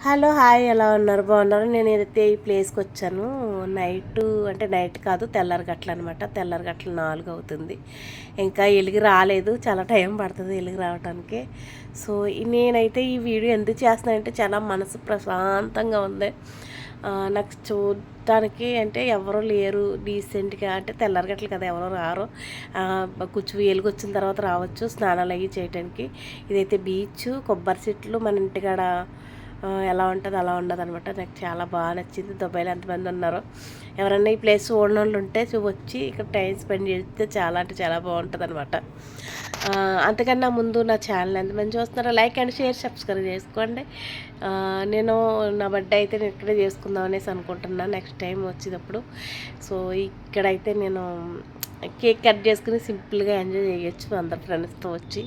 Hello hi ఎలా ఉన్నారు బాగున్నారు. నేను ఏదైతే ఈ ప్లేస్కి వచ్చాను నైట్ కాదు తెల్లారగట్ల అనమాట. తెల్లారగట్ల 4 అవుతుంది. ఇంకా ఎలుగు రాలేదు, చాలా టైం పడుతుంది ఎలుగు రావడానికి. సో నేనైతే ఈ వీడియో ఎందుకు చేస్తున్నానంటే చాలా మనసు ప్రశాంతంగా ఉంది. నాకు చూడటానికి అంటే ఎవరు లేరు డీసెంట్గా, అంటే తెల్లారగట్లు కదా ఎవరో రారు. కొంచెం ఎలుగు వచ్చిన తర్వాత రావచ్చు స్నానాలు అయ్యి చేయడానికి. ఇదైతే బీచ్, కొబ్బరి చెట్లు, మన ఇంటికాడ ఎలా ఉంటుందో అలా ఉండదు అనమాట. నాకు చాలా బాగా నచ్చింది. దుబాయ్లో ఎంతమంది ఉన్నారో ఎవరన్నా ఈ ప్లేస్ చూడని వాళ్ళు ఉంటే వచ్చి ఇక్కడ టైం స్పెండ్ చేస్తే చాలా అంటే చాలా బాగుంటుంది అనమాట. అంతకన్నా ముందు నా ఛానల్ ఎంతమంది చూస్తున్నారో లైక్ అండ్ షేర్ సబ్స్క్రైబ్ చేసుకోండి. నేను నా బర్త్డే అయితే నేను ఇక్కడే చేసుకుందాం అనేసి అనుకుంటున్నాను నెక్స్ట్ టైం వచ్చేటప్పుడు. సో ఇక్కడైతే నేను కేక్ కట్ చేసుకుని సింపుల్గా ఎంజాయ్ చేయొచ్చు అందరు ఫ్రెండ్స్తో వచ్చి.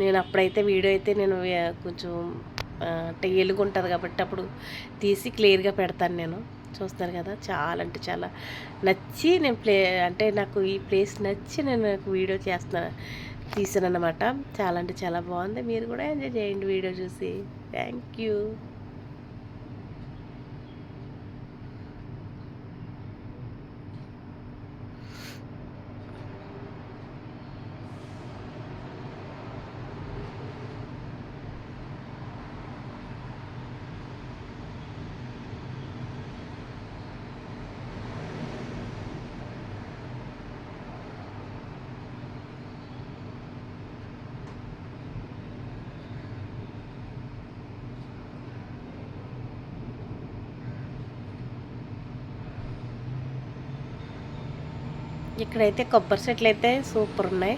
నేను అప్పుడైతే వీడియో అయితే నేను కొంచెం అంటే ఎలుగుంటుంది కాబట్టి అప్పుడు తీసి క్లియర్గా పెడతాను. నేను చూస్తాను కదా, చాలా అంటే చాలా నచ్చి నేను అంటే నాకు ఈ ప్లేస్ నచ్చి నేను వీడియో తీసాను అనమాట. చాలా అంటే చాలా బాగుంది. మీరు కూడా ఎంజాయ్ చేయండి వీడియో చూసి. Thank you. ఇక్కడైతే కొబ్బరి చెట్లు అయితే సూపర్ ఉన్నాయి.